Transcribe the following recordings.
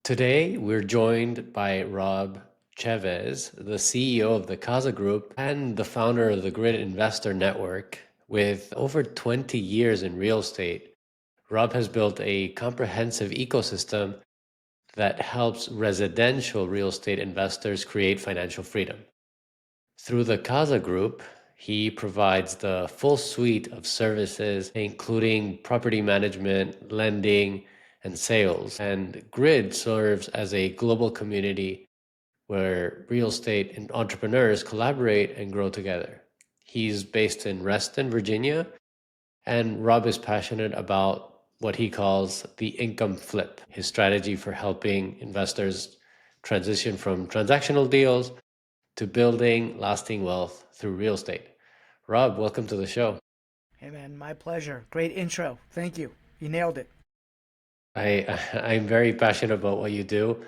Today, we're joined by Rob Chevez, the CEO of the Casa Group and the founder of the Grid Investor Network. With over 20 years in real estate, Rob has built a comprehensive ecosystem that helps residential real estate investors create financial freedom. Through the Casa Group, he provides the full suite of services, including property management, lending, and sales. And Grid serves as a global community where real estate and entrepreneurs collaborate and grow together. He's based in Reston, Virginia, and Rob is passionate about what he calls the income flip, his strategy for helping investors transition from transactional deals to building lasting wealth through real estate. Rob, welcome to the show. Hey man, my pleasure. Great intro. Thank you. You nailed it. I'm very passionate about what you do.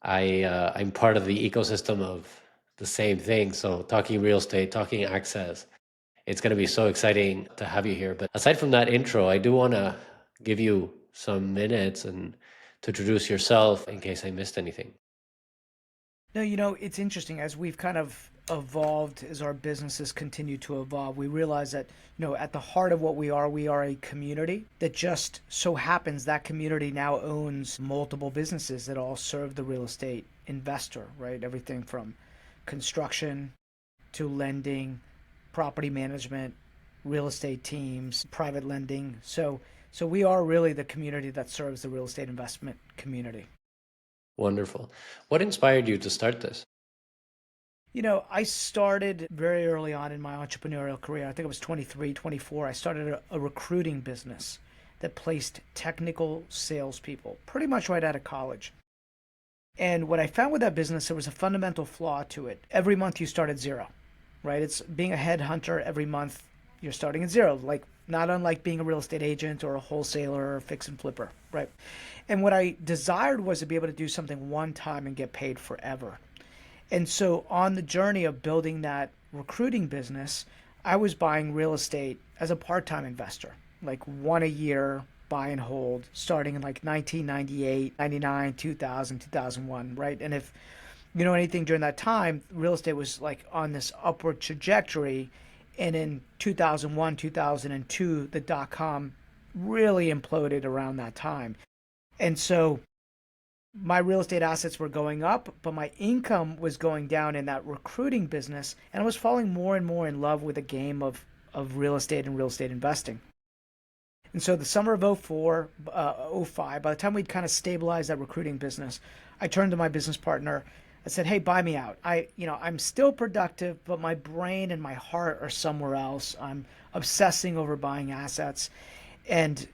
I'm part of the ecosystem of the same thing. So talking real estate, talking access, it's going to be so exciting to have you here. But aside from that intro, I do want to give you some minutes and to introduce yourself in case I missed anything. No, it's interesting as we've kind of evolved as our businesses continue to evolve. We realize that, at the heart of what we are a community that just so happens that community now owns multiple businesses that all serve the real estate investor, right? Everything from construction to lending, property management, real estate teams, private lending. So we are really the community that serves the real estate investment community. Wonderful. What inspired you to start this? I started very early on in my entrepreneurial career. I think I was 23, 24. I started a recruiting business that placed technical salespeople pretty much right out of college. And what I found with that business, there was a fundamental flaw to it. Every month you start at zero, right? It's being a headhunter every month, you're starting at zero, like not unlike being a real estate agent or a wholesaler or a fix and flipper, right? And what I desired was to be able to do something one time and get paid forever. And so on the journey of building that recruiting business, I was buying real estate as a part-time investor, like one a year, buy and hold, starting in like 1998, 99, 2000, 2001, right? And if you know anything during that time, real estate was like on this upward trajectory. And in 2001, 2002, the dot-com really imploded around that time. And so my real estate assets were going up, but my income was going down in that recruiting business. And I was falling more and more in love with the game of real estate and real estate investing. And so the summer of '04, '05, by the time we'd kind of stabilized that recruiting business, I turned to my business partner. I said, "Hey, buy me out. I'm still productive, but my brain and my heart are somewhere else. I'm obsessing over buying assets, and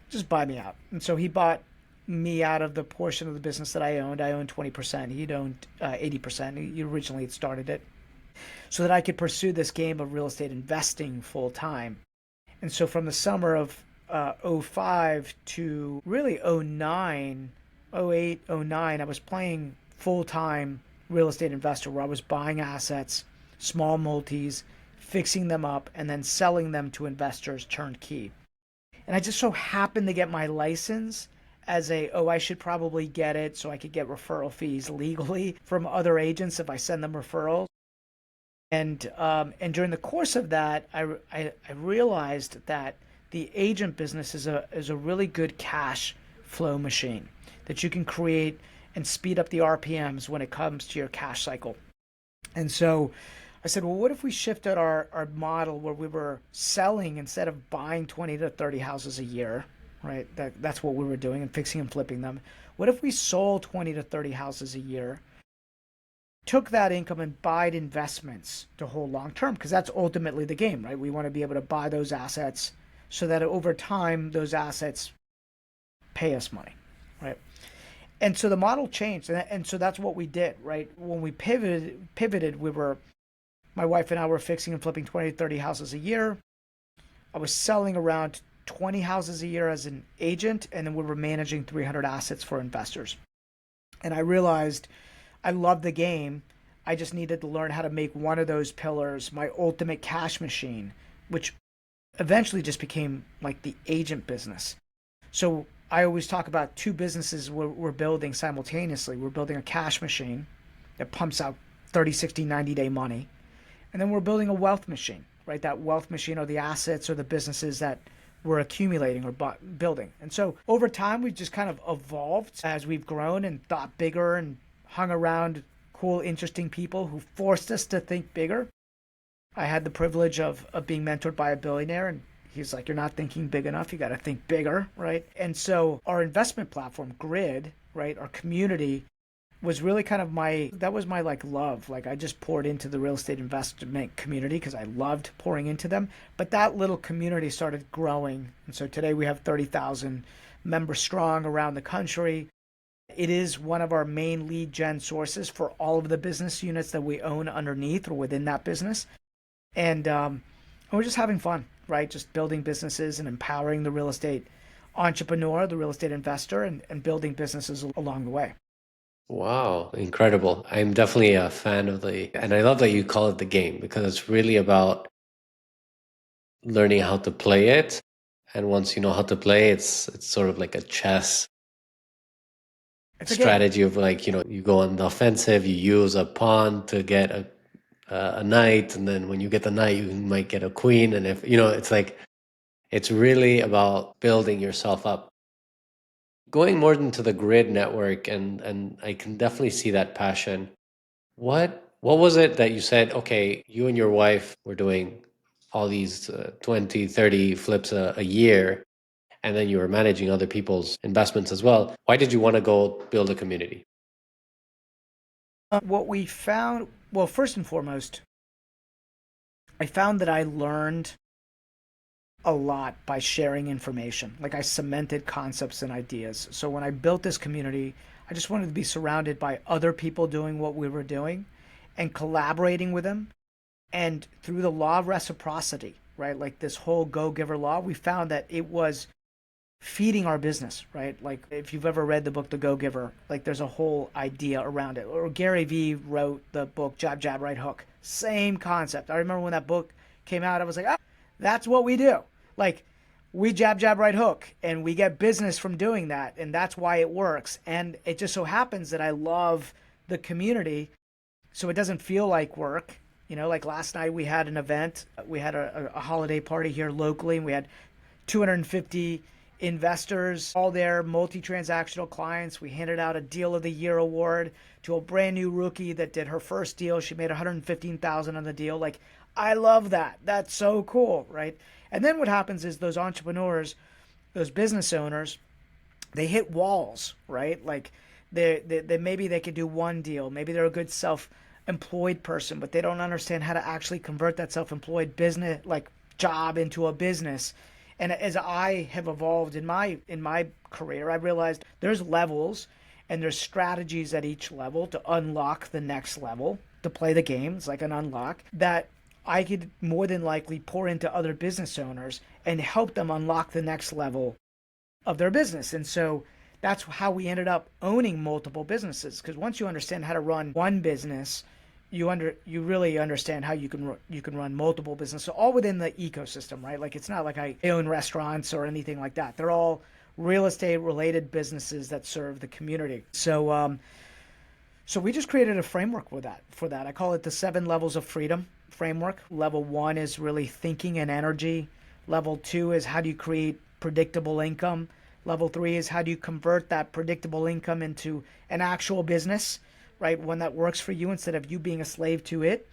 just buy me out." And so he bought me out of the portion of the business that I owned. I owned 20%. He'd owned 80%. He originally had started it so that I could pursue this game of real estate investing full time. And so from the summer of '05 to really '09, '08, '09, I was playing full time real estate investor where I was buying assets, small multis, fixing them up, and then selling them to investors turnkey. And I just so happened to get my license as I should probably get it so I could get referral fees legally from other agents if I send them referrals. And during the course of that, I realized that the agent business is a really good cash flow machine that you can create and speed up the RPMs when it comes to your cash cycle. And so I said, well, what if we shifted our model where we were selling instead of buying 20 to 30 houses a year, right? That's what we were doing and fixing and flipping them. What if we sold 20 to 30 houses a year, took that income and buyed investments to hold long term? Because that's ultimately the game, right? We want to be able to buy those assets so that over time, those assets pay us money, right? And so the model changed. And so that's what we did, right? When we pivoted, my wife and I were fixing and flipping 20 to 30 houses a year. I was selling around 20 houses a year as an agent, and then we were managing 300 assets for investors. And I realized I loved the game. I just needed to learn how to make one of those pillars my ultimate cash machine, which eventually just became like the agent business. So I always talk about two businesses we're building simultaneously. We're building a cash machine that pumps out 30, 60, 90-day money. And then we're building a wealth machine, right? That wealth machine are the assets or the businesses that we're accumulating or building. And so over time, we've just kind of evolved as we've grown and thought bigger and hung around cool, interesting people who forced us to think bigger. I had the privilege of being mentored by a billionaire, and he's like, "You're not thinking big enough. You got to think bigger," right? And so our investment platform, Grid, right, our community was really kind of that was my like love. Like I just poured into the real estate investment community because I loved pouring into them. But that little community started growing. And so today we have 30,000 members strong around the country. It is one of our main lead gen sources for all of the business units that we own underneath or within that business. And we're just having fun, right? Just building businesses and empowering the real estate entrepreneur, the real estate investor, and building businesses along the way. Wow, incredible. I'm definitely a fan of and I love that you call it the game because it's really about learning how to play it. And once you know how to play, it's sort of like a chess It's a game. strategy of like, you go on the offensive, you use a pawn to get a knight, and then when you get the knight, you might get a queen. And if, it's like, it's really about building yourself up. Going more into the grid network, and I can definitely see that passion. What was it that you said, okay, you and your wife were doing all these 20, 30 flips a year, and then you were managing other people's investments as well. Why did you want to go build a community? What we found, well, first and foremost, I found that I learned a lot by sharing information. Like I cemented concepts and ideas. So when I built this community, I just wanted to be surrounded by other people doing what we were doing and collaborating with them. And through the law of reciprocity, right? Like this whole go giver law, we found that it was feeding our business, right? Like if you've ever read the book The Go Giver, like there's a whole idea around it. Or Gary Vee wrote the book Jab Jab Right Hook. Same concept. I remember when that book came out, I was like, ah, that's what we do. Like we jab jab right hook and we get business from doing that, and that's why it works. And it just so happens that I love the community, so it doesn't feel like work. Like last night we had an event. We had a holiday party here locally, and we had 250 investors, all their multi-transactional clients. We handed out a Deal of the Year award to a brand new rookie that did her first deal. She made 115,000 on the deal. Like, I love that. That's so cool, right? And then what happens is those entrepreneurs, those business owners, they hit walls, right? Like they maybe they could do one deal. Maybe they're a good self-employed person, but they don't understand how to actually convert that self-employed business like job into a business. And as I have evolved in my career, I realized there's levels and there's strategies at each level to unlock the next level, to play the game. It's like an unlock that I could more than likely pour into other business owners and help them unlock the next level of their business. And so that's how we ended up owning multiple businesses, because once you understand how to run one business, you really understand how you can run multiple businesses, so all within the ecosystem, right? Like it's not like I own restaurants or anything like that. They're all real estate related businesses that serve the community. So we just created a framework with that for that. I call it the 7 levels of freedom framework. Level 1 is really thinking and energy. Level 2 is how do you create predictable income. Level 3 is how do you convert that predictable income into an actual business, right? One that works for you instead of you being a slave to it.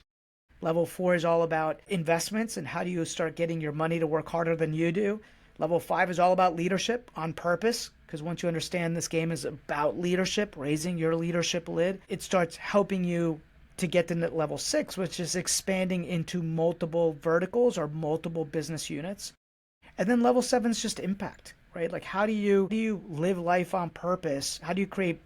Level 4 is all about investments and how do you start getting your money to work harder than you do. Level 5 is all about leadership on purpose, because once you understand this game is about leadership, raising your leadership lid, it starts helping you to get to level 6, which is expanding into multiple verticals or multiple business units. And then level 7 is just impact, right? Like how do you live life on purpose? How do you create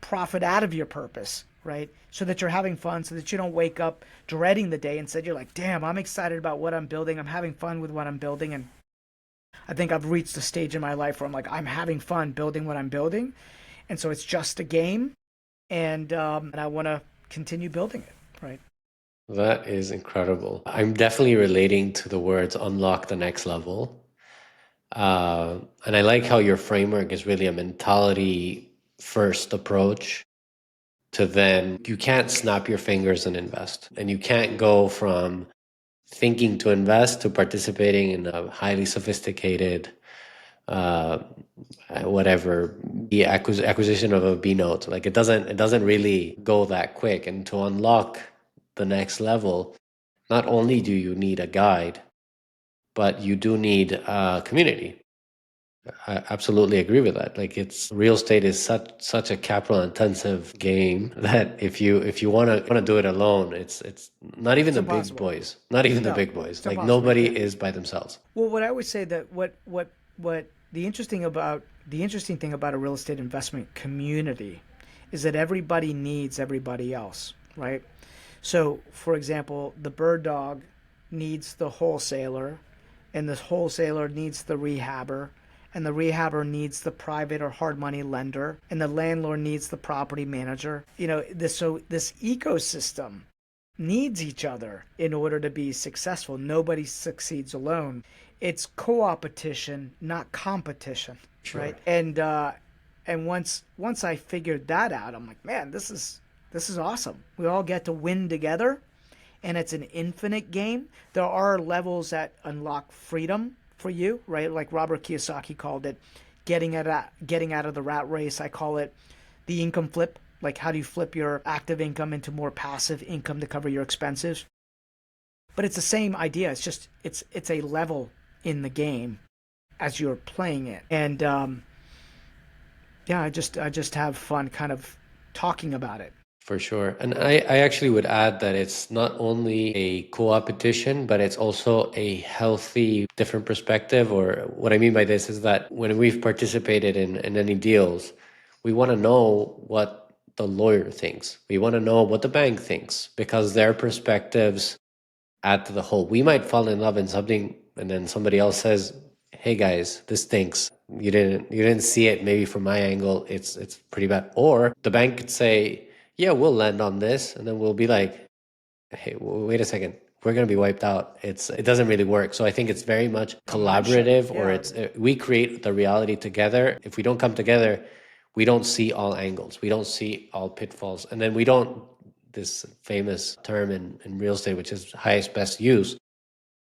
profit out of your purpose, right? So that you're having fun, so that you don't wake up dreading the day. Instead, you're like, damn, I'm excited about what I'm building. I'm having fun with what I'm building. And I think I've reached a stage in my life where I'm like, I'm having fun building what I'm building. And so it's just a game. And I want to continue building it, right? That is incredible. I'm definitely relating to the words unlock the next level. And I like how your framework is really a mentality first approach to then you can't snap your fingers and invest. And you can't go from thinking to invest to participating in a highly sophisticated uh, whatever the acquisition of a B note. Like it doesn't really go that quick. And to unlock the next level, not only do you need a guide, but you do need a community. I absolutely agree with that. Like it's real estate is such a capital intensive game that if you want to do it alone, it's not even It's the big impossible. boys, not even the No, big boys. it's Like impossible. nobody Yeah. is by themselves. Well, what I would say that what the interesting thing about a real estate investment community is that everybody needs everybody else, right? So, for example, the bird dog needs the wholesaler, and the wholesaler needs the rehabber, and the rehabber needs the private or hard money lender, and the landlord needs the property manager. This ecosystem needs each other in order to be successful. Nobody succeeds alone. It's co-opetition, not competition, Sure. right? And once I figured that out, I'm like, man, this is awesome. We all get to win together, and it's an infinite game. There are levels that unlock freedom for you, right? Like Robert Kiyosaki called it, getting out of the rat race. I call it the income flip. Like, how do you flip your active income into more passive income to cover your expenses? But it's the same idea. It's a level in the game as you're playing it. And yeah, I just have fun kind of talking about it. For sure. And I actually would add that it's not only a co-opetition, but it's also a healthy, different perspective. Or what I mean by this is that when we've participated in any deals, we want to know what the lawyer thinks. We want to know what the bank thinks because their perspectives add to the whole. We might fall in love in something and then somebody else says, "Hey guys, this stinks. You didn't see it maybe from my angle. It's pretty bad." Or the bank could say, "Yeah, we'll lend on this." And then we'll be like, "Hey, wait a second. We're going to be wiped out." It doesn't really work. So I think it's very much A mind shift. collaborative or Yeah, it's we create the reality together. If we don't come together, we don't see all angles. We don't see all pitfalls. And then we don't this famous term in real estate, which is highest best use,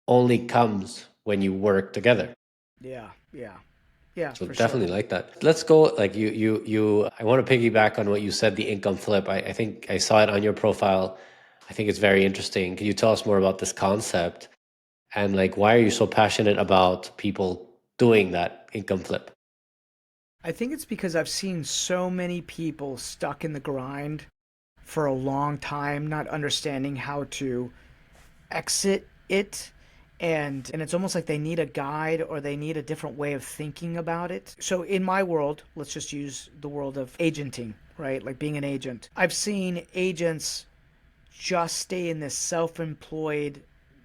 only comes when you work together. yeah, yeah, yeah, So for sure. definitely like that. Let's go like you I want to piggyback on what you said, the income flip. I think I saw it on your profile. I think it's very interesting. Can you tell us more about this concept and like why are you so passionate about people doing that income flip? I think it's because I've seen so many people stuck in the grind for a long time, not understanding how to exit it. And it's almost like they need a guide or they need a different way of thinking about it. So in my world, let's just use the world of agenting, right? Like being an agent. I've seen agents just stay in this self-employed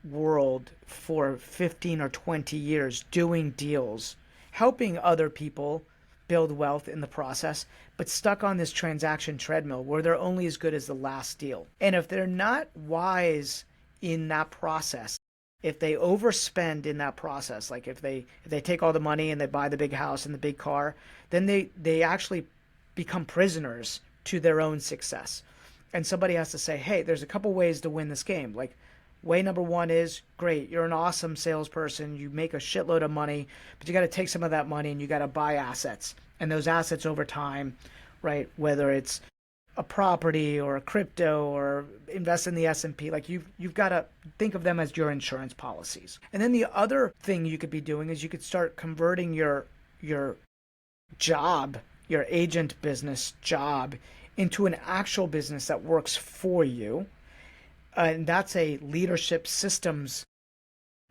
world for 15 or 20 years doing deals, helping other people build wealth in the process, but stuck on this transaction treadmill where they're only as good as the last deal. And if they're not wise in that process, if they overspend in that process, like if they take all the money and they buy the big house and the big car, then they actually become prisoners to their own success. And somebody has to say, hey, there's a couple ways to win this game. Like, way number one is great, you're an awesome salesperson, you make a shitload of money, but you got to take some of that money and you got to buy assets. And those assets over time, right, whether it's a property or a crypto or invest in the S&P, like you've got to think of them as your insurance policies. And then the other thing you could be doing is you could start converting your job, your agent business job, into an actual business that works for you. And that's a leadership systems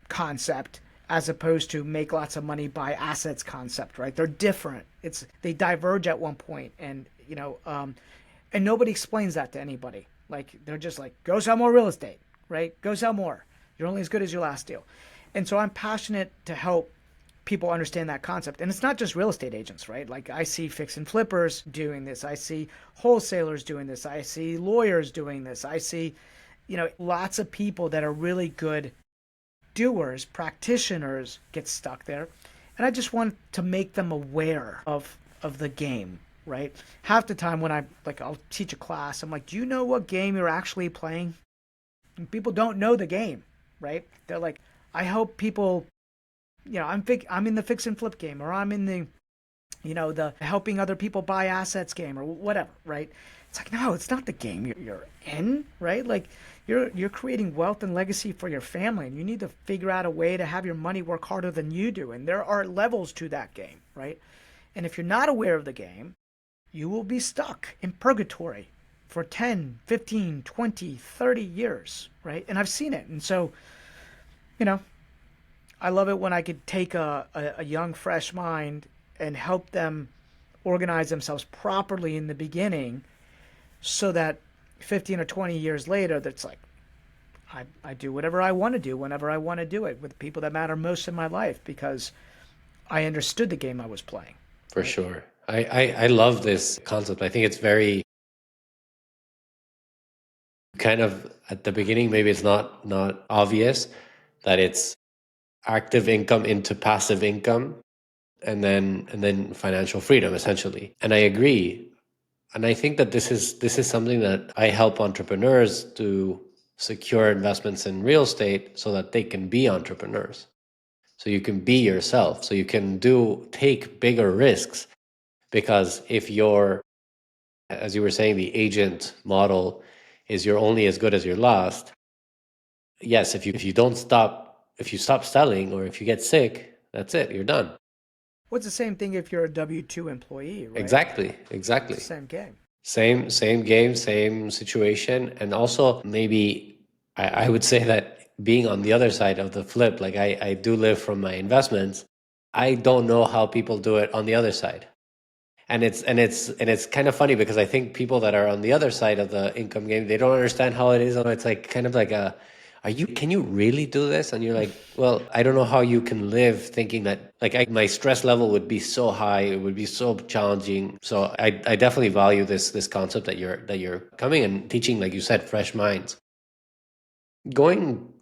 concept as opposed to make lots of money buy assets concept, right? They're different. They diverge at one point, and and nobody explains that to anybody. Like they're just like, go sell more real estate, right? Go sell more. You're only as good as your last deal. And so I'm passionate to help people understand that concept. And it's not just real estate agents, right? Like I see fix and flippers doing this. I see wholesalers doing this. I see lawyers doing this. I see, lots of people that are really good doers, practitioners get stuck there. And I just want to make them aware of the game, right? Half the time when I'll teach a class, I'm like, "Do you know what game you're actually playing?" And people don't know the game, right? They're like, "I hope people, I'm in the fix and flip game, or I'm in the helping other people buy assets game, or whatever, right?" It's like, no, it's not the game you're in, right? Like you're creating wealth and legacy for your family, and you need to figure out a way to have your money work harder than you do. And there are levels to that game, right? And if you're not aware of the game, you will be stuck in purgatory for 10, 15, 20, 30 years, right? And I've seen it. And so, you know, I love it when I could take a young, fresh mind and help them organize themselves properly in the beginning so that 15 or 20 years later, that's like, I do whatever I want to do whenever I want to do it with the people that matter most in my life because I understood the game I was playing. For Right? sure. I love this concept. I think it's very kind of at the beginning, maybe it's not obvious that it's active income into passive income and then financial freedom essentially. And I agree. And I think that this is something that I help entrepreneurs to secure investments in real estate so that they can be entrepreneurs. So you can be yourself. So you can take bigger risks because if you're, as you were saying, the agent model is you're only as good as your last. Yes, if you stop selling or if you get sick, that's it, you're done. What's the same thing if you're a W-2 employee, right? Exactly, It's the exactly. same game. Same game, same situation. And also maybe I would say that being on the other side of the flip, like I do live from my investments. I don't know how people do it on the other side. And it's kind of funny because I think people that are on the other side of the income game, they don't understand how it is. It's like kind of like can you really do this? And you're like, well, I don't know how you can live thinking that like my stress level would be so high, it would be so challenging. So I definitely value this concept that you're coming and teaching, like you said, fresh minds. Going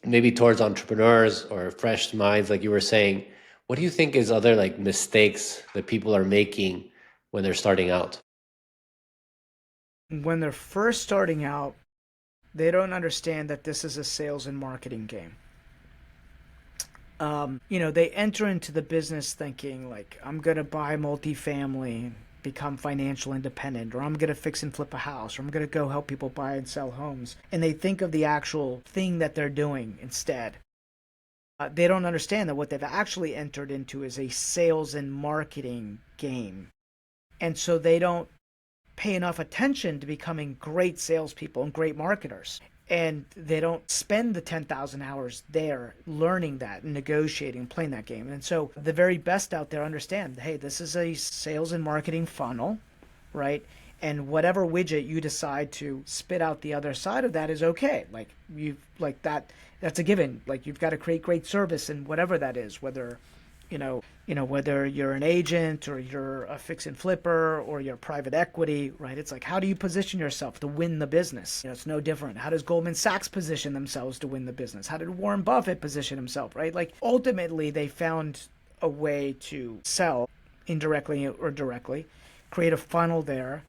maybe towards entrepreneurs or fresh minds, like you were saying, what do you think is other like mistakes that people are making when they're starting out? When they're first starting out, they don't understand that this is a sales and marketing game. They enter into the business thinking like, I'm going to buy multifamily, become financial independent, or I'm going to fix and flip a house, or I'm going to go help people buy and sell homes. And they think of the actual thing that they're doing instead. They don't understand that what they've actually entered into is a sales and marketing game. And so they don't pay enough attention to becoming great salespeople and great marketers. And they don't spend the 10,000 hours there learning that and negotiating, playing that game. And so the very best out there understand, hey, this is a sales and marketing funnel, right? And whatever widget you decide to spit out the other side of that is okay. Like that's a given. Like you've got to create great service and whatever that is, whether you're an agent or you're a fix and flipper or you're private equity, right? It's like, how do you position yourself to win the business? It's no different. How does Goldman Sachs position themselves to win the business? How did Warren Buffett position himself, right? Like ultimately they found a way to sell indirectly or directly, create a funnel there,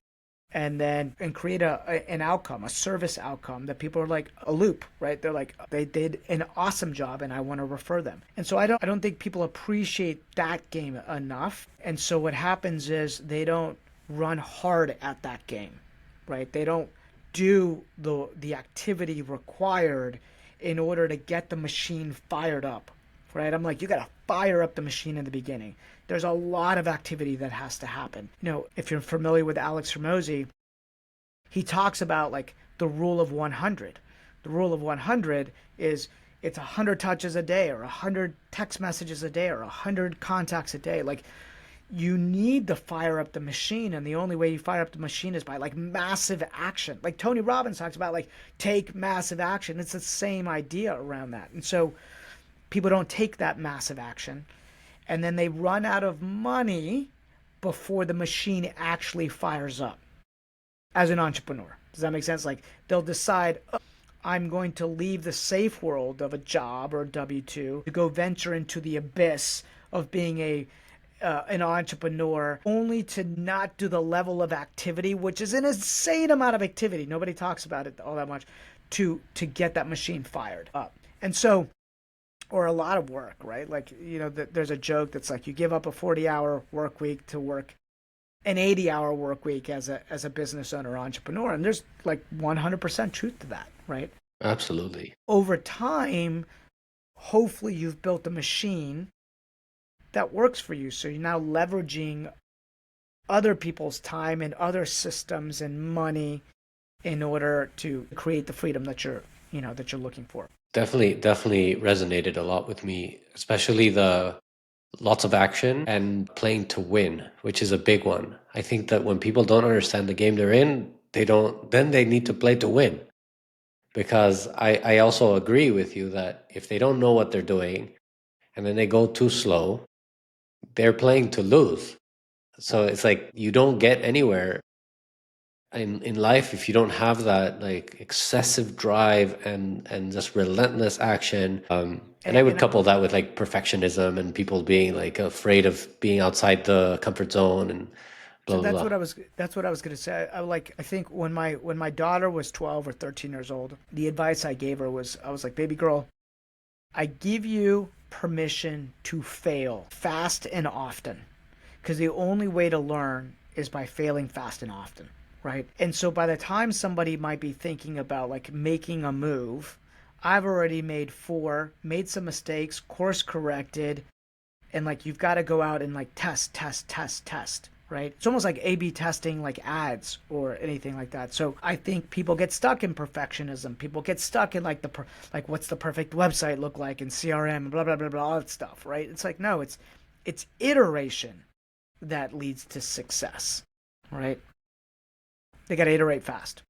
and create an outcome, a service outcome that people are like a loop, right? They're like, they did an awesome job and I want to refer them. And so I don't think people appreciate that game enough. And so what happens is they don't run hard at that game, right? They don't do the activity required in order to get the machine fired up, right? I'm like, you got to fire up the machine in the beginning. There's a lot of activity that has to happen. If you're familiar with Alex Hormozy, he talks about like the rule of 100. The rule of 100 is it's 100 touches a day or 100 text messages a day or 100 contacts a day. Like you need to fire up the machine, and the only way you fire up the machine is by like massive action. Like Tony Robbins talks about like take massive action. It's the same idea around that. And so people don't take that massive action, and then they run out of money before the machine actually fires up as an entrepreneur. Does that make sense? Like they'll decide, oh, I'm going to leave the safe world of a job or a W-2 to go venture into the abyss of being an entrepreneur, only to not do the level of activity, which is an insane amount of activity. Nobody talks about it all that much, to get that machine fired up. And so, or a lot of work, right? Like, there's a joke that's like you give up a 40-hour work week to work an 80-hour work week as a business owner or entrepreneur, and there's like 100% truth to that, right? Absolutely. Over time, hopefully you've built a machine that works for you. So you're now leveraging other people's time and other systems and money in order to create the freedom that you're looking for. Definitely resonated a lot with me, especially the lots of action and playing to win, which is a big one. I think that when people don't understand the game they're in, then they need to play to win. Because I also agree with you that if they don't know what they're doing and then they go too slow, they're playing to lose. So it's like you don't get anywhere in life if you don't have that like excessive drive and just relentless action. And And, I would and couple that with like perfectionism and people being like afraid of being outside the comfort zone and so blah blah blah. that's what I was going to say. I think when my daughter was 12 or 13 years old, the advice I gave her was, I was like, baby girl, I give you permission to fail fast and often, because the only way to learn is by failing fast and often, right? And so by the time somebody might be thinking about like making a move, I've already made four, made some mistakes, course corrected, and like you've got to go out and like test, right? It's almost like A/B testing, like ads or anything like that. So I think people get stuck in perfectionism. People get stuck in like like what's the perfect website look like in CRM, blah blah blah blah, all that stuff, right? It's like no, it's iteration that leads to success, right? They got to iterate fast.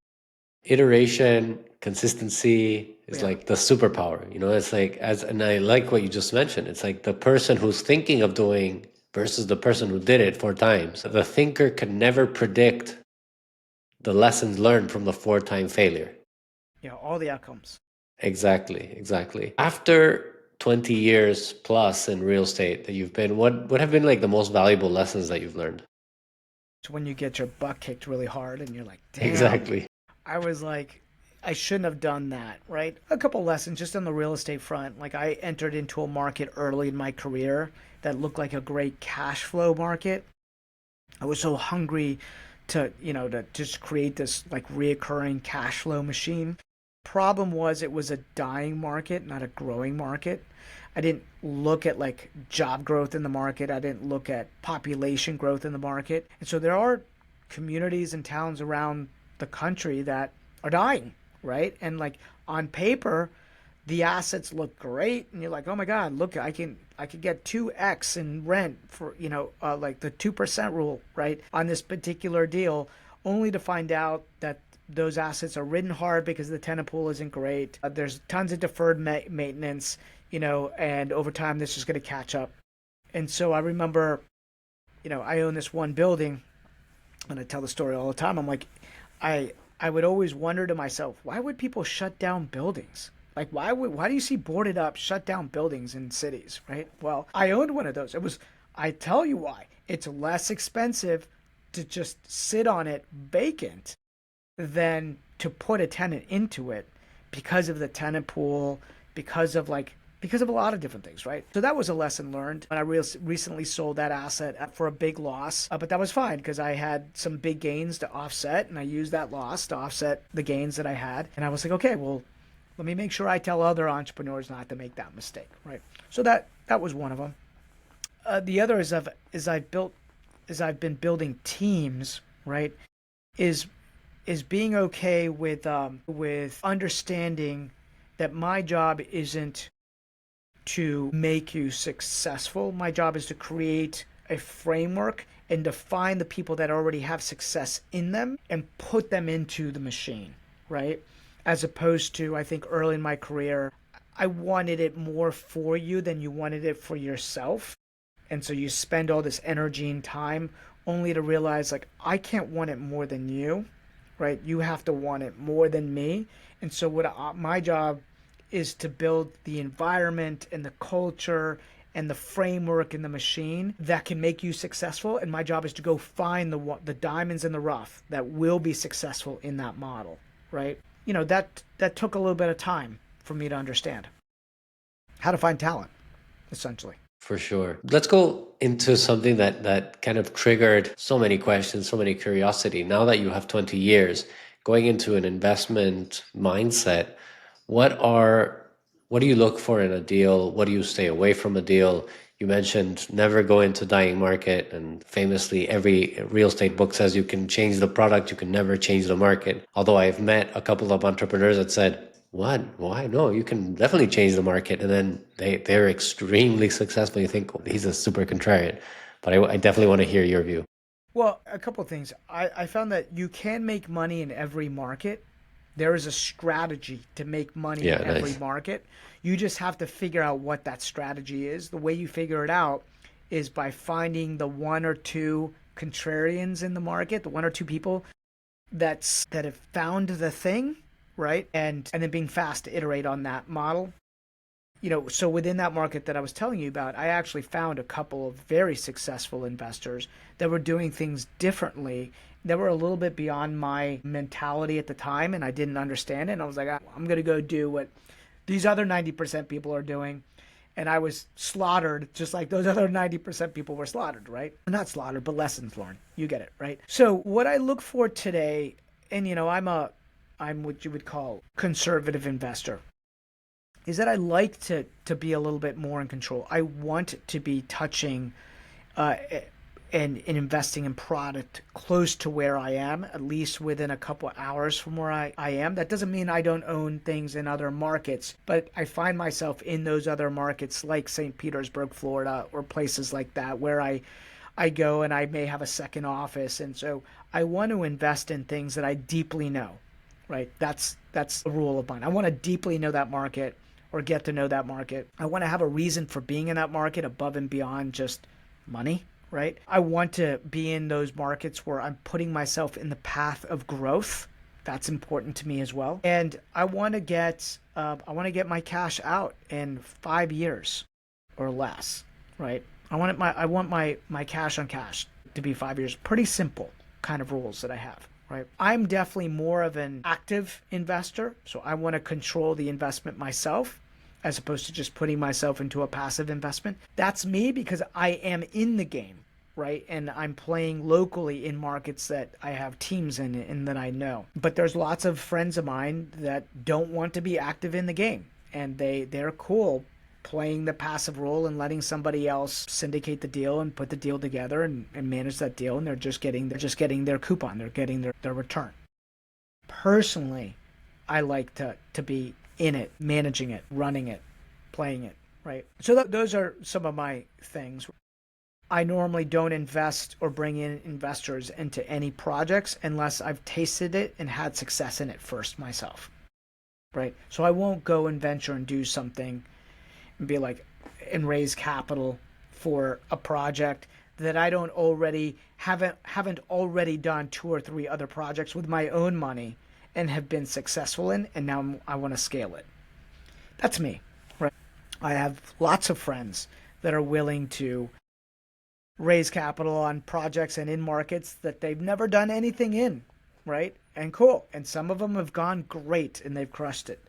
Iteration, consistency is Yeah. like the superpower. It's like and I like what you just mentioned. It's like the person who's thinking of doing versus the person who did it 4 times. The thinker can never predict the lessons learned from the 4-time failure. Yeah. All the outcomes. Exactly. After 20 years plus in real estate that you've been, what have been like the most valuable lessons that you've learned? It's when you get your butt kicked really hard and you're like, damn, Exactly. I was like, I shouldn't have done that, right? A couple lessons just on the real estate front. Like I entered into a market early in my career that looked like a great cash flow market. I was so hungry to just create this like reoccurring cash flow machine. Problem was it was a dying market, not a growing market. I didn't look at like job growth in the market. I didn't look at population growth in the market. And so there are communities and towns around the country that are dying, right? And like on paper, the assets look great and you're like, oh my god, look, I could get 2x in rent for like the 2% rule, right, on this particular deal, only to find out that those assets are ridden hard because the tenant pool isn't great. There's tons of deferred maintenance, and over time this is going to catch up. And so I remember, I own this one building, and I tell the story all the time. I'm like, I would always wonder to myself, why would people shut down buildings? Like why do you see boarded up, shut down buildings in cities, right? Well, I owned one of those. I tell you why. It's less expensive to just sit on it vacant than to put a tenant into it because of the tenant pool, because of a lot of different things, right? So that was a lesson learned. And I recently sold that asset for a big loss, but that was fine because I had some big gains to offset, and I used that loss to offset the gains that I had. And I was like, okay, well, let me make sure I tell other entrepreneurs not to make that mistake, right? So that was one of them. The other is I've been building teams, right? Is being okay with understanding that my job isn't to make you successful. My job is to create a framework and define the people that already have success in them and put them into the machine, right? As opposed to, I think early in my career, I wanted it more for you than you wanted it for yourself. And so you spend all this energy and time only to realize, like, I can't want it more than you, right? You have to want it more than me. And so my job is to build the environment and the culture and the framework and the machine that can make you successful. And my job is to go find the diamonds in the rough that will be successful in that model, right? That took a little bit of time for me to understand how to find talent, essentially. For sure. Let's go into something that kind of triggered so many questions, so many curiosity. Now that you have 20 years going into an investment mindset, what are what do you look for in a deal? What do you stay away from a deal? You mentioned never go into dying market, and famously every real estate book says you can change the product, you can never change the market. Although I've met a couple of entrepreneurs that said, what? Why? No, you can definitely change the market. And then they're extremely successful. You think, oh, he's a super contrarian. But I definitely want to hear your view. Well, a couple of things. I found that you can make money in every market. There is a strategy to make money in Yeah, every nice. market. You just have to figure out what that strategy is. The way you figure it out is by finding the one or two contrarians in the market, the one or two people that have found the thing, right? And then being fast to iterate on that model. So within that market that I was telling you about, I actually found a couple of very successful investors that were doing things differently that were a little bit beyond my mentality at the time, and I didn't understand it. And I was like, I'm going to go do what these other 90% people are doing. And I was slaughtered just like those other 90% people were slaughtered, right? Not slaughtered, but lessons learned. You get it, right? So what I look for today, and I'm what you would call conservative investor, is that I like to be a little bit more in control. I want to be touching uh, and investing in product close to where I am, at least within a couple hours from where I am. That doesn't mean I don't own things in other markets, but I find myself in those other markets like St. Petersburg, Florida, or places like that where I go and I may have a second office. And so I want to invest in things that I deeply know, right? That's the rule of mine. I want to deeply know that market or get to know that market. I want to have a reason for being in that market above and beyond just money, right? I want to be in those markets where I'm putting myself in the path of growth. That's important to me as well. And I want to get my cash out in 5 years or less, right? I want my cash on cash to be 5 years. Pretty simple kind of rules that I have. Right. I'm definitely more of an active investor, so I want to control the investment myself as opposed to just putting myself into a passive investment. That's me because I am in the game, right? And I'm playing locally in markets that I have teams in and that I know. But there's lots of friends of mine that don't want to be active in the game, and they're cool playing the passive role and letting somebody else syndicate the deal and put the deal together and manage that deal, and they're just getting their coupon, they're getting their return. Personally, I like to be in it, managing it, running it, playing it, right? So those are some of my things. I normally don't invest or bring in investors into any projects unless I've tasted it and had success in it first myself, right? So I won't go and venture and do something and be like and raise capital for a project that I don't already haven't already done two or three other projects with my own money and have been successful in, and now I want to scale it. That's me, right? I have lots of friends that are willing to raise capital on projects and in markets that they've never done anything in, right? And cool. And some of them have gone great and they've crushed it.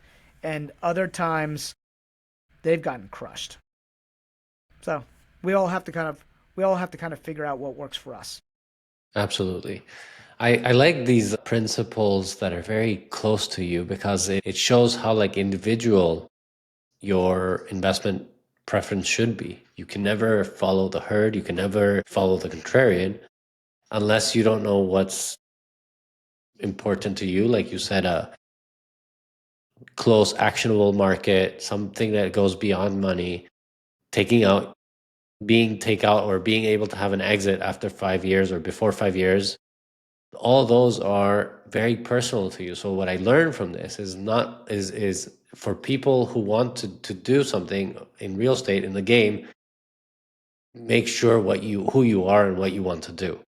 And other times they've gotten crushed. So we all have to kind of figure out what works for us. Absolutely. I like these principles that are very close to you because it shows how like individual your investment preference should be. You can never follow the herd, you can never follow the contrarian unless you don't know what's important to you. Like you said, a close, actionable market, something that goes beyond money, taking out, being takeout or being able to have an exit after 5 years or before 5 years. All those are very personal to you. So what I learned from this is not is for people who want to do something in real estate in the game, make sure who you are and what you want to do.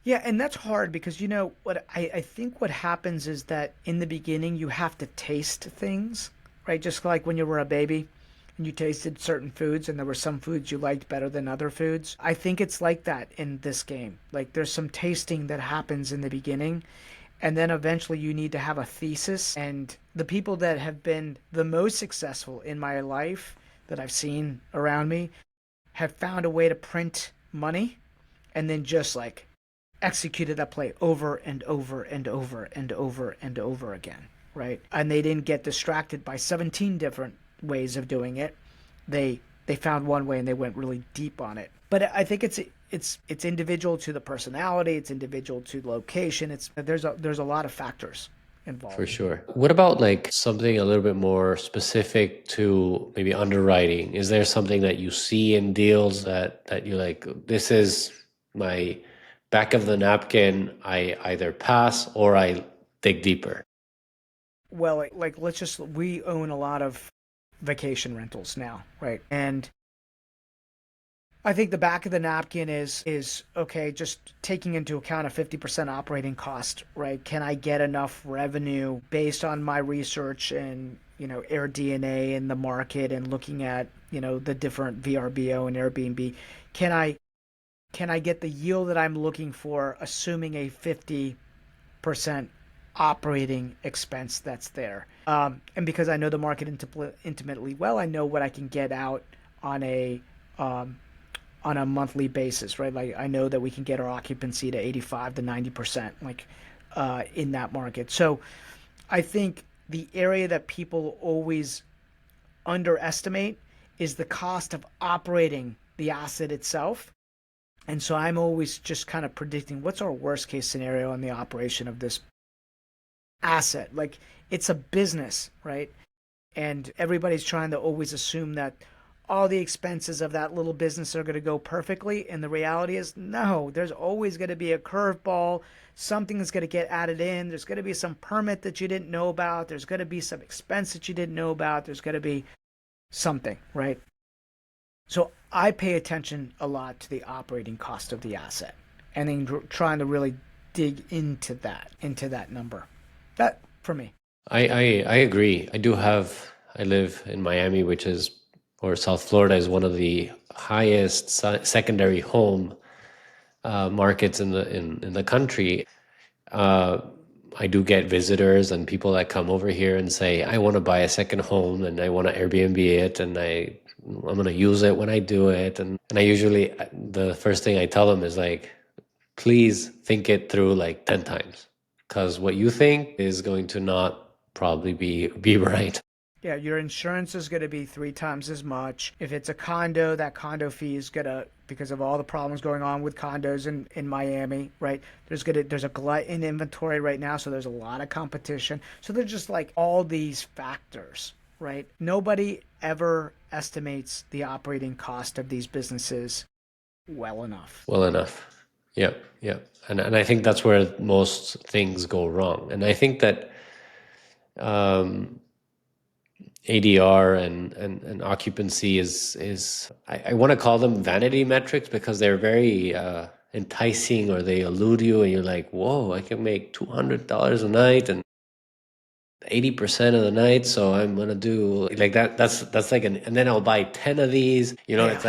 Yeah, and that's hard because what I think what happens is that in the beginning you have to taste things, right? Just like when you were a baby and you tasted certain foods and there were some foods you liked better than other foods. I think it's like that in this game. Like there's some tasting that happens in the beginning, and then eventually you need to have a thesis. And the people that have been the most successful in my life that I've seen around me have found a way to print money and then just like executed that play over and over and over and over and over again, right? And they didn't get distracted by 17 different ways of doing it. They found one way and they went really deep on it. But I think it's individual to the personality, it's individual to the location. It's there's a lot of factors For involved. sure. What about like something a little bit more specific to maybe underwriting? Is there something that you see in deals that you're like, this is my back of the napkin, I either pass or I dig deeper? Well, like let's just we own a lot of vacation rentals now, right? And I think the back of the napkin is okay, just taking into account a 50% operating cost, right? Can I get enough revenue based on my research and, Air DNA in the market and looking at, the different VRBO and Airbnb? Can I can I get the yield that I'm looking for assuming a 50% operating expense that's there? And because I know the market intimately well, I know what I can get out on a um, on a monthly basis, right? Like I know that we can get our occupancy to 85 to 90%, like in that market. So I think the area that people always underestimate is the cost of operating the asset itself. And so I'm always just kind of predicting what's our worst case scenario on the operation of this asset. Like it's a business, right? And everybody's trying to always assume that all the expenses of that little business are going to go perfectly, and the reality is no, there's always going to be a curveball. Something is going to get added in. There's going to be some permit that you didn't know about. There's going to be some expense that you didn't know about. There's going to be something, right? So I pay attention a lot to the operating cost of the asset, and then trying to really dig into that number. That for me. I agree. I live in Miami, which is, or South Florida is one of the highest secondary home markets in the country. Uh, I do get visitors and people that come over here and say, I want to buy a second home and I want to Airbnb it and I'm going to use it when I do it. And I usually, the first thing I tell them is like, please think it through like 10 times because what you think is going to not probably be right. Yeah, your insurance is going to be three times as much. If it's a condo, that condo fee is going to, because of all the problems going on with condos in Miami, right? There's a glut in inventory right now, so there's a lot of competition. So there's just like all these factors, right? Nobody ever estimates the operating cost of these businesses well enough. Well enough. Yep, yep. And I think that's where most things go wrong. And I think that um, ADR and occupancy is I want to call them vanity metrics because they're very enticing or they elude you and you're like, whoa, I can make $200 a night and 80% of the night, so I'm gonna do like that. That's like and then I'll buy 10 of these. Yeah. It's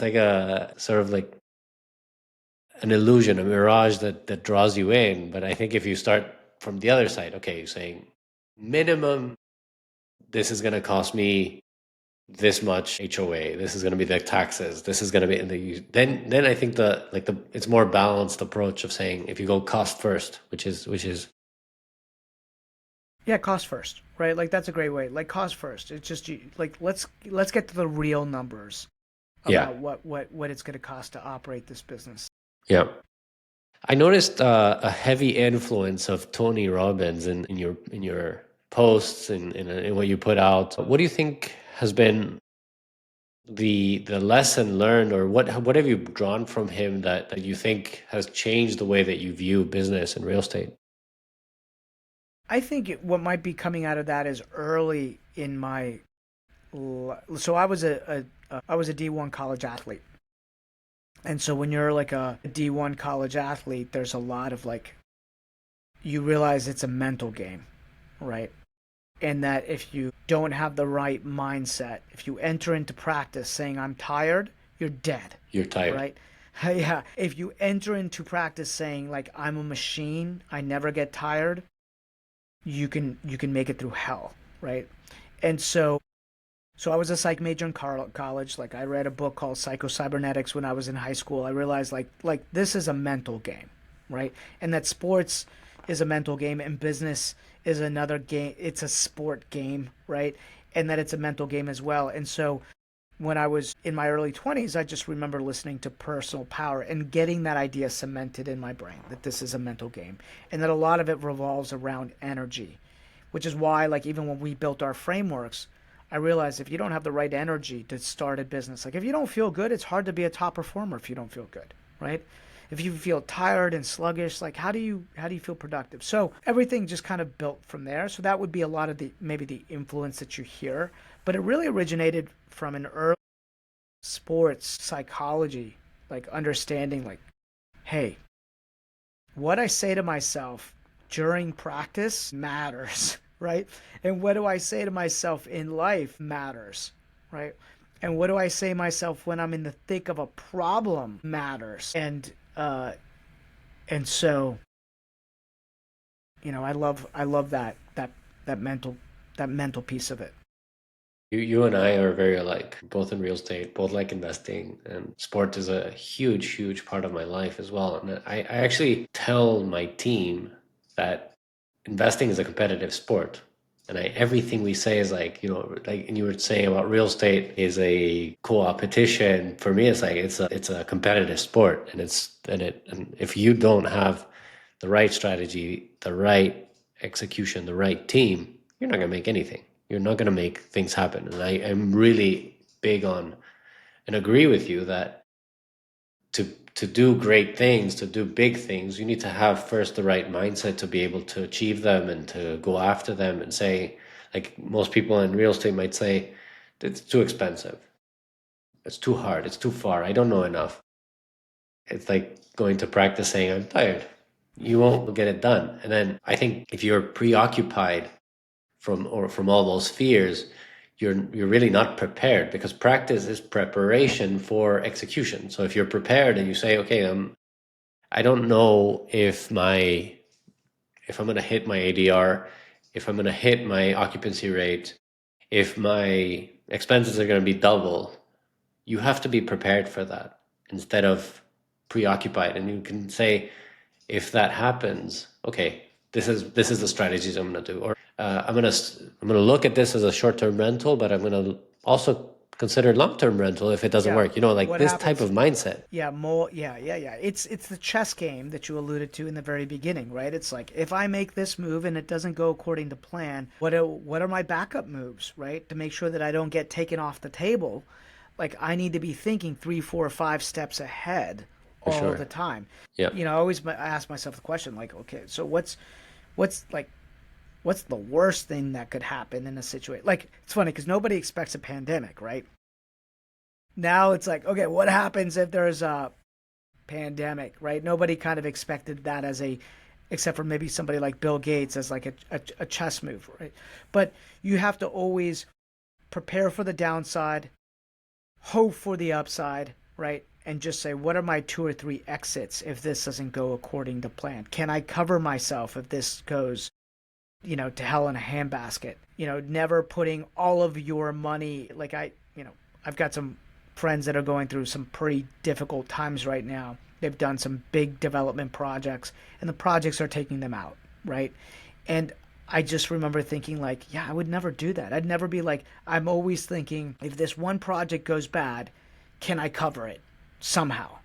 like a sort of like an illusion, a mirage that draws you in. But I think if you start from the other side, okay, you're saying minimum, this is gonna cost me this much HOA. This is gonna be the taxes. This is gonna be then I think the it's more balanced approach of saying if you go cost first, which is Yeah, cost first, right? Like that's a great way. Like cost first. It's just like let's get to the real numbers yeah, about what it's going to cost to operate this business. yeah. I noticed a heavy influence of Tony Robbins in your posts and in what you put out. What do you think has been the lesson learned, or what have you drawn from him that you think has changed the way that you view business and real estate? I think what might be coming out of that is early in my so I was a D1 college athlete. And so when you're like a D1 college athlete, there's a lot of like you realize it's a mental game, right? And that if you don't have the right mindset, if you enter into practice saying, I'm tired, you're dead, You're tired. right? Yeah. If you enter into practice saying, like, I'm a machine, I never get tired, you can make it through hell, right? And so I was a psych major in college. Like I read a book called Psycho-Cybernetics when I was in high school. I realized like this is a mental game, right? And that sports is a mental game and business is another game. It's a sport game, right? And that it's a mental game as well. And so when I was in my early 20s, I just remember listening to Personal Power and getting that idea cemented in my brain that this is a mental game and that a lot of it revolves around energy, which is why, like, even when we built our frameworks, I realized if you don't have the right energy to start a business, like if you don't feel good, it's hard to be a top performer if you don't feel good, right? If you feel tired and sluggish, like how do you feel productive? So everything just kind of built from there. So that would be a lot of the maybe the influence that you hear, but it really originated from an early sports psychology, like understanding like, hey, what I say to myself during practice matters, right? And what do I say to myself in life matters, right? And what do I say to myself when I'm in the thick of a problem matters. And so, I love that mental piece of it. You and I are very alike, both in real estate, both like investing, and sport is a huge, huge part of my life as well. And I actually tell my team that investing is a competitive sport. And everything we say is like, like and you were saying about real estate is a co-opetition. For me, it's like it's a competitive sport, and if you don't have the right strategy, the right execution, the right team, you're not gonna make anything. You're not gonna make things happen. And I'm really big on and agree with you that to do great things, to do big things, you need to have first the right mindset to be able to achieve them and to go after them and say, like most people in real estate might say, it's too expensive, it's too hard, it's too far, I don't know enough. It's like going to practice saying, I'm tired. You won't get it done. And then I think if you're preoccupied from all those fears, you're really not prepared because practice is preparation for execution. So if you're prepared and you say, okay, I don't know if I'm going to hit my ADR, if I'm going to hit my occupancy rate, if my expenses are going to be double. You have to be prepared for that instead of preoccupied. And you can say, if that happens, okay, this is the strategies I'm going to do, or I'm gonna look at this as a short-term rental, but I'm gonna also consider long-term rental if it doesn't Yeah. work. Like What this type happens? of mindset. Yeah, more. Yeah, yeah, yeah. It's the chess game that you alluded to in the very beginning, right? It's like if I make this move and it doesn't go according to plan, what are my backup moves, right? To make sure that I don't get taken off the table. Like I need to be thinking 3, 4, 5 steps ahead For all the sure. time. Yeah, I always ask myself the question, like, okay, so what's like what's the worst thing that could happen in a situation? Like it's funny because nobody expects a pandemic, right? Now it's like, okay, what happens if there's a pandemic, right? Nobody kind of expected that except for maybe somebody like Bill Gates as like a chess move, right? But you have to always prepare for the downside, hope for the upside, right? And just say, what are my 2 or 3 exits if this doesn't go according to plan? Can I cover myself if this goes, to hell in a handbasket? Never putting all of your money, like I've got some friends that are going through some pretty difficult times right now. They've done some big development projects and the projects are taking them out, right? And I just remember thinking like, yeah, I would never do that. I'd never be like, I'm always thinking if this one project goes bad, can I cover it somehow?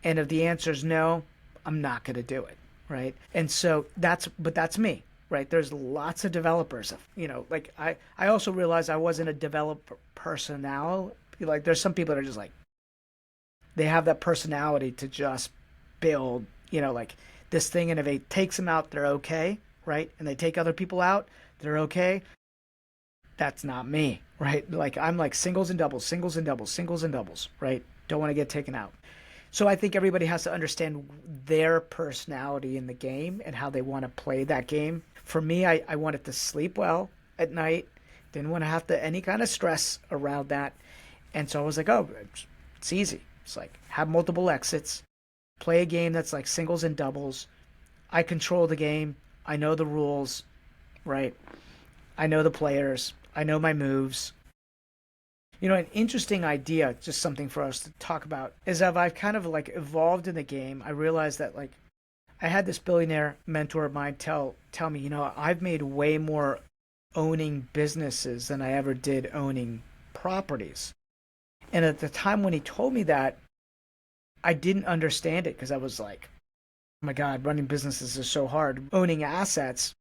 And if the answer is no, I'm not going to do it, right? And so that's me, right? There's lots of developers, like I also realized I wasn't a developer personnel. Like there's some people that are just like, they have that personality to just build, like this thing. And if it takes them out, they're okay, right? And they take other people out, they're okay. That's not me, right? Like I'm like singles and doubles, singles and doubles, singles and doubles, right? Don't want to get taken out. So I think everybody has to understand their personality in the game and how they want to play that game. For me, I wanted to sleep well. at night. Didn't want to have to any kind of stress around that. And so I was like, oh, it's easy. It's like have multiple exits, play a game that's like singles and doubles. I control the game. I know the rules, right? I know the players. I know my moves. An interesting idea, just something for us to talk about, is that I've kind of like evolved in the game. I realized that like I had this billionaire mentor of mine tell me, I've made way more owning businesses than I ever did owning properties. And at the time when he told me that, I didn't understand it because I was like, oh my God, running businesses is so hard. Owning assets,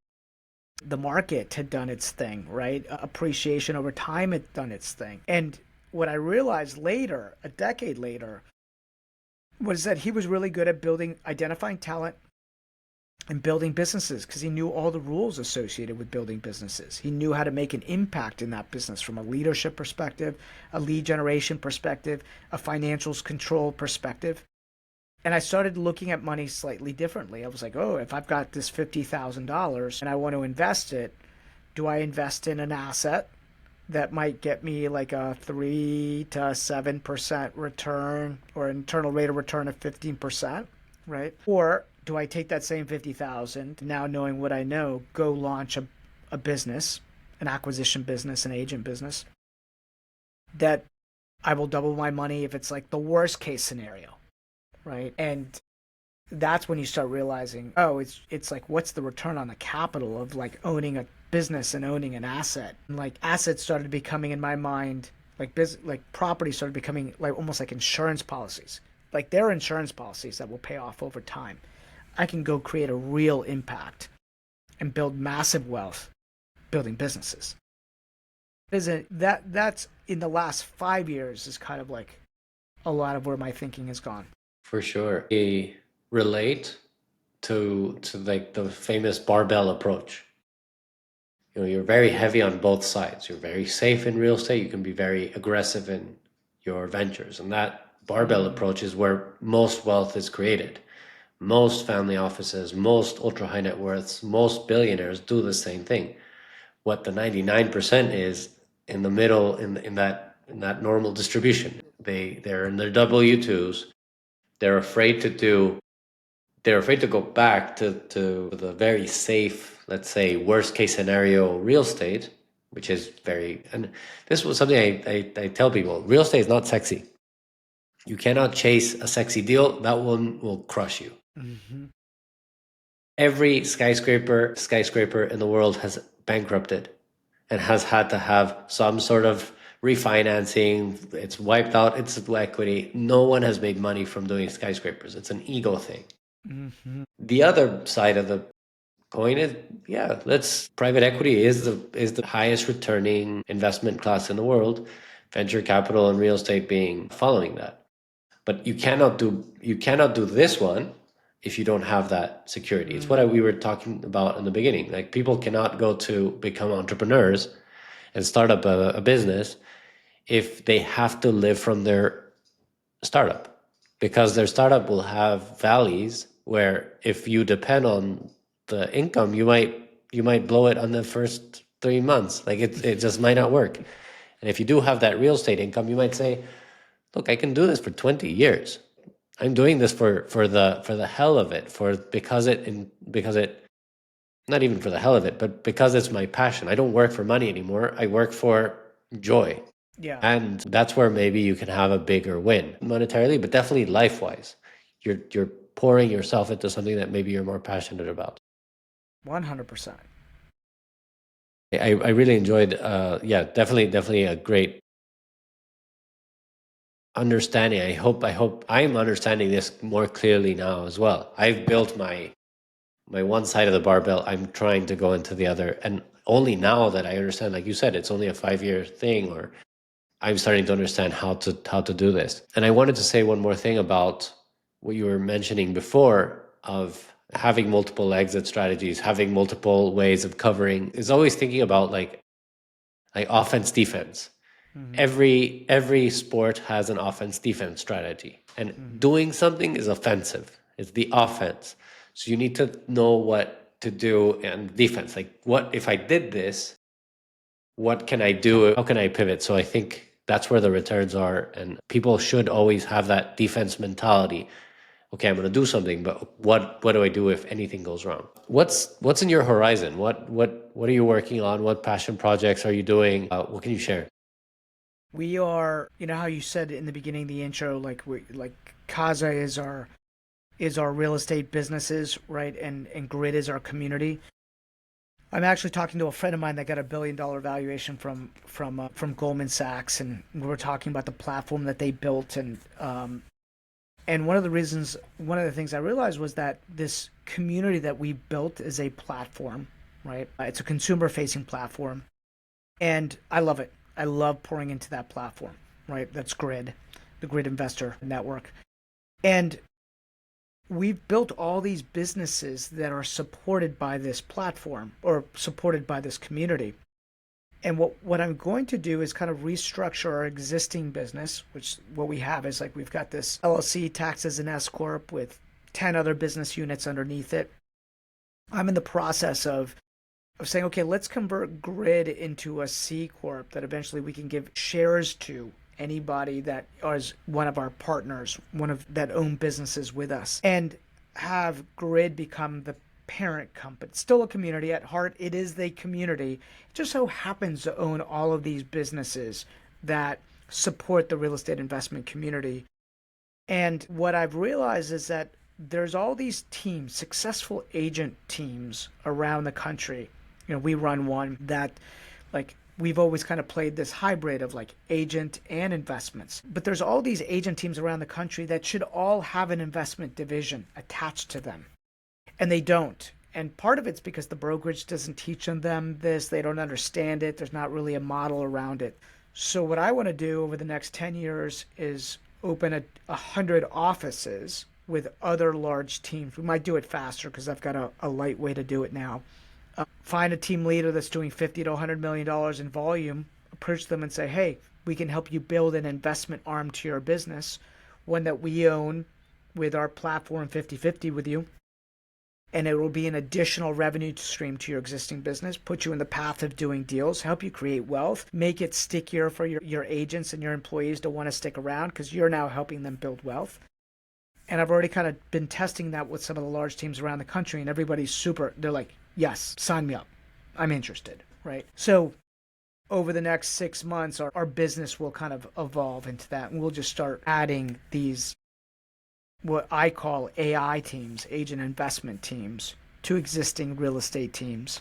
the market had done its thing, right? Appreciation over time had done its thing. And what I realized later, a decade later, was that he was really good at identifying talent and building businesses because he knew all the rules associated with building businesses. He knew how to make an impact in that business from a leadership perspective, a lead generation perspective, a financials control perspective. And I started looking at money slightly differently. I was like, oh, if I've got this $50,000 and I want to invest it, do I invest in an asset that might get me like a 3 to 7% return or an internal rate of return of 15%, right? Or do I take that same 50,000 now knowing what I know, go launch a business, an acquisition business, an agent business that I will double my money if it's like the worst case scenario, right? And that's when you start realizing, oh, it's like what's the return on the capital of like owning a business and owning an asset. And like assets started becoming in my mind like property started becoming like almost like insurance policies. Like they're insurance policies that will pay off over time. I can go create a real impact and build massive wealth building businesses. Isn't that's in the last 5 years is kind of like a lot of where my thinking has gone. For sure. I relate to like the famous barbell approach. You're very heavy on both sides. You're very safe in real estate. You can be very aggressive in your ventures. And that barbell approach is where most wealth is created. Most family offices, most ultra high net worths, most billionaires do the same thing. What the 99% is in the middle in that normal distribution. They're in their W-2s. They're afraid to do they're afraid to go back to the very safe, let's say, worst case scenario real estate, which is and this was something I tell people, real estate is not sexy. You cannot chase a sexy deal. That one will crush you. Mm-hmm. Every skyscraper in the world has bankrupted and has had to have some sort of refinancing. It's wiped out its equity. No one has made money from doing skyscrapers. It's an ego thing. Mm-hmm. The other side of the coin is, yeah, let's private equity is the highest returning investment class in the world, venture capital and real estate being following that. But you cannot do this one if you don't have that security. It's what we were talking about in the beginning. Like people cannot go to become entrepreneurs and start up a business if they have to live from their startup, because their startup will have valleys where if you depend on the income, you might blow it on the first 3 months. Like it just might not work. And if you do have that real estate income, you might say, look, I can do this for 20 years. I'm doing this for the hell of it, because it not even for the hell of it, but because it's my passion. I don't work for money anymore. I work for joy. Yeah. And that's where maybe you can have a bigger win monetarily, but definitely life-wise. You're pouring yourself into something that maybe you're more passionate about. 100%. I really enjoyed yeah, definitely a great understanding. I hope I'm understanding this more clearly now as well. I've built my one side of the barbell. I'm trying to go into the other, and only now that I understand, like you said, it's only a 5-year thing, or I'm starting to understand how to do this. And I wanted to say one more thing about what you were mentioning before of having multiple exit strategies, having multiple ways of covering, is always thinking about like offense defense. Mm-hmm. Every sport has an offense defense strategy, and Mm-hmm. doing something is offensive. It's the offense. So you need to know what to do in defense. Like, what if I did this? what can I do? How can I pivot? So I think that's where the returns are. And people should always have that defense mentality. Okay, I'm going to do something, but what do I do if anything goes wrong? What's in your horizon? What are you working on? What passion projects are you doing? What can you share? We are, you know how you said in the beginning of the intro, like Casa is our real estate businesses, right? And Grid is our community. I'm actually talking to a friend of mine that got $1 billion valuation from Goldman Sachs, and we were talking about the platform that they built, and one of the things I realized was that this community that we built is a platform, right? It's a consumer facing platform, and I love it. I love pouring into that platform, right? That's Grid, the Grid Investor Network, and we've built all these businesses that are supported by this platform or supported by this community. And what I'm going to do is kind of restructure our existing business, which what we have is like we've got this LLC taxed as an S corp with 10 other business units underneath it. I'm in the process of saying, okay, let's convert Grid into a C corp that eventually we can give shares to anybody that is one of our partners, one of that own businesses with us, and have Grid become the parent company. It's still a community at heart. It is the community. It just so happens to own all of these businesses that support the real estate investment community. And what I've realized is that there's all these teams, successful agent teams around the country. You know, we run one that like we've always kind of played this hybrid of like agent and investments. But there's all these agent teams around the country that should all have an investment division attached to them. And they don't. And part of it's because the brokerage doesn't teach them this. They don't understand it. There's not really a model around it. So what I want to do over the next 10 years is open 100 offices with other large teams. We might do it faster because I've got a light way to do it now. Find a team leader that's doing 50 to $100 million in volume, approach them and say, hey, we can help you build an investment arm to your business, one that we own with our platform 50-50 with you. And it will be an additional revenue stream to your existing business, put you in the path of doing deals, help you create wealth, make it stickier for your agents and your employees to want to stick around because you're now helping them build wealth. And I've already kind of been testing that with some of the large teams around the country, and everybody's they're like, yes, sign me up. I'm interested, right? So over the next 6 months, our business will kind of evolve into that, and we'll just start adding these what I call AI teams, agent investment teams, to existing real estate teams.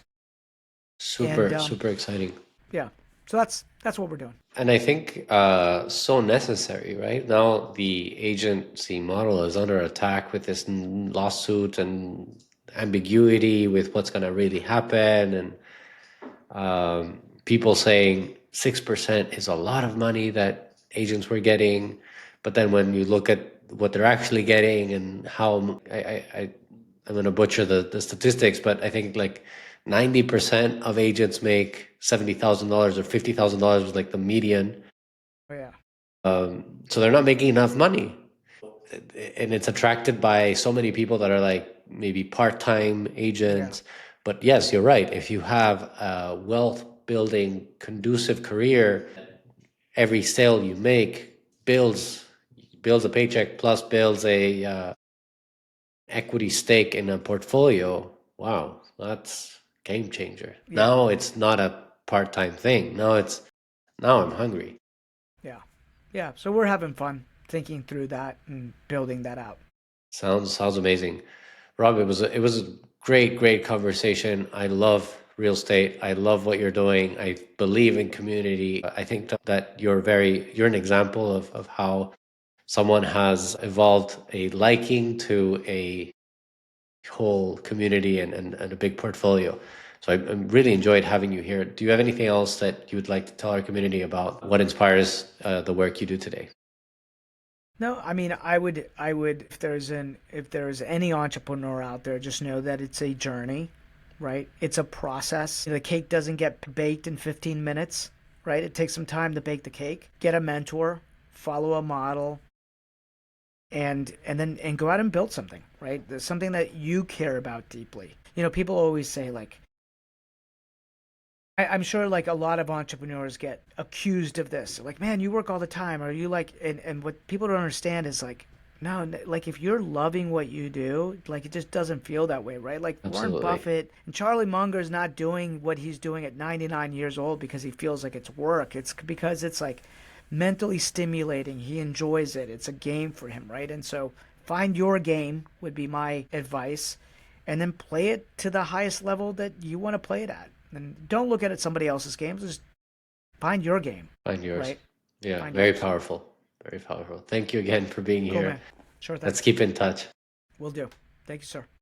And Super exciting. yeah, so that's what we're doing. And I think so necessary, right? Now the agency model is under attack with this lawsuit and ambiguity with what's going to really happen, and people saying 6% is a lot of money that agents were getting, but then when you look at what they're actually getting and how I'm going to butcher the statistics, but I think like 90% of agents make $70,000 or $50,000 was like the median. Oh yeah, So they're not making enough money. And it's attracted by so many people that are like maybe part-time yeah, agents. But yes, you're right. If you have a wealth building conducive career, every sale you make builds a paycheck plus builds a equity stake in a portfolio. Wow, that's game changer. yeah, Now it's not a part-time thing. Now I'm hungry. yeah, yeah. So we're having fun thinking through that and building that out. Sounds amazing. Rob, it was a great conversation. I love real estate. I love what you're doing. I believe in community. I think that you're an example of how someone has evolved a liking to a whole community and a big portfolio. So I really enjoyed having you here. Do you have anything else that you would like to tell our community about what inspires the work you do today? No, I mean, I would, if there's any entrepreneur out there, just know that it's a journey, right? It's a process. The cake doesn't get baked in 15 minutes, right? It takes some time to bake the cake. Get a mentor, follow a model, and go out and build something, right? There's something that you care about deeply. You know, people always say like, I'm sure like a lot of entrepreneurs get accused of this. Like, man, you work all the time. Or you like, and what people don't understand is like, no, like if you're loving what you do, like it just doesn't feel that way, right? Like Warren Absolutely. Buffett and Charlie Munger's not doing what he's doing at 99 years old because he feels like it's work. It's because it's like mentally stimulating. He enjoys it. It's a game for him, right? And so find your game would be my advice and then play it to the highest level that you want to play it at. And don't look at it somebody else's games. Just find your game, Find yours. right? Yeah, Find very yours. powerful. Very powerful. Thank you again for being Cool, here. man. Sure thing. Let's keep in touch. Will do. Thank you, sir.